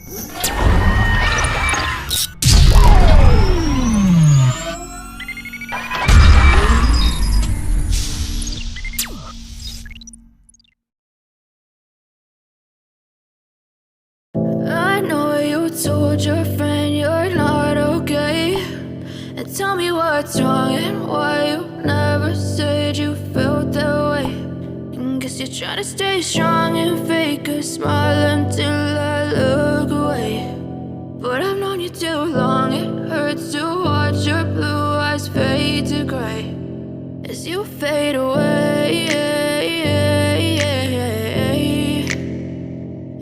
I know you told your friend you're not okay, and tell me what's wrong and why you never said you felt that way. And guess you're trying to stay strong and fake a smile until I look away. But I've known you too long, it hurts to watch your blue eyes fade to gray as you fade away,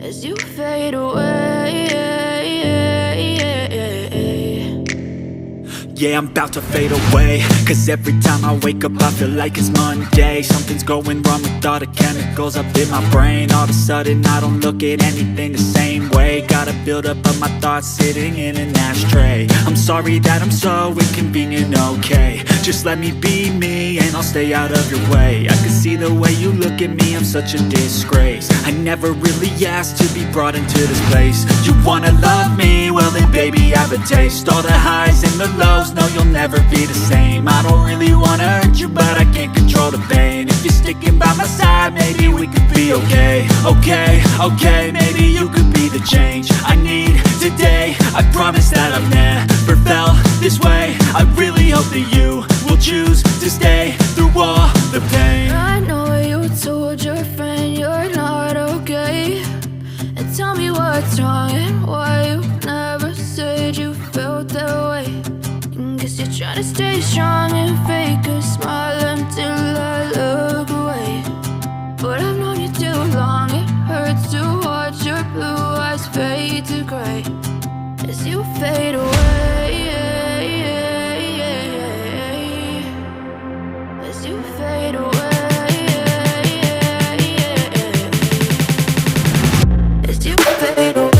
as you fade away. Yeah, I'm about to fade away, cause every time I wake up I feel like it's Monday. Something's going wrong with all the chemicals up in my brain. All of a sudden I don't look at anything the same way. Gotta build up of my thoughts sitting in an ashtray. I'm sorry that I'm so inconvenient, okay. Just let me be me and I'll stay out of your way. I can see the way you look at me, I'm such a disgrace. I never really asked to be brought into this place. You wanna love me? Well then baby I have a taste. All the highs and the lows, no you'll never be the same. I don't really wanna hurt you but I can't control the pain. If you're sticking by my side maybe we could be okay. Okay, maybe you could be the change I need today. I promise that I've never felt this way. I really hope that you will choose to stay through all the pain. I know you told your friend you're not okay, and tell me what's wrong and why you never said you felt that way. And guess you're trying to stay strong and fake a smile until I look away. But I've known you too long, it hurts to watch your blue eyes fade to gray as you fade away, as you fade away, as you fade away.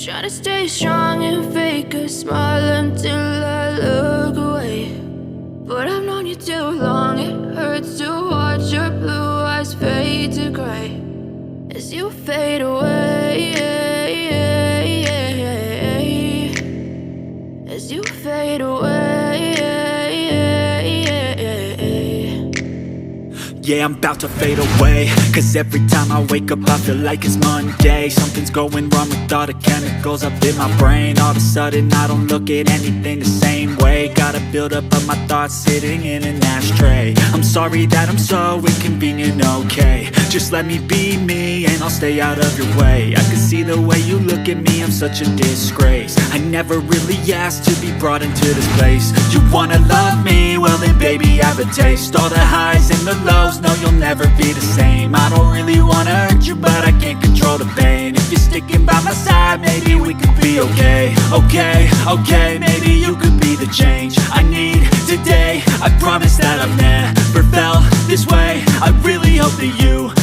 Try to stay strong and fake a smile until I look away. But I've known you too long, it hurts to watch your blue eyes fade to gray as you fade away, as you fade away. yeah, I'm about to fade away. Cause every time I wake up I feel like it's Monday. Something's going wrong with all the chemicals up in my brain. All of a sudden I don't look at anything the same way. Gotta build up of my thoughts sitting in an ashtray. I'm sorry that I'm so inconvenient, okay. Just let me be me and I'll stay out of your way. I can see the way you look at me, I'm such a disgrace. I never really asked to be brought into this place. You wanna love me? Well then baby, have a taste. All the highs and the lows, no you'll never be the same. I don't really wanna hurt you, but I can't control the pain. If you're sticking by my side, maybe we could be okay. Okay, maybe you could be the change I need today. I promise that I've never felt this way. I really hope that you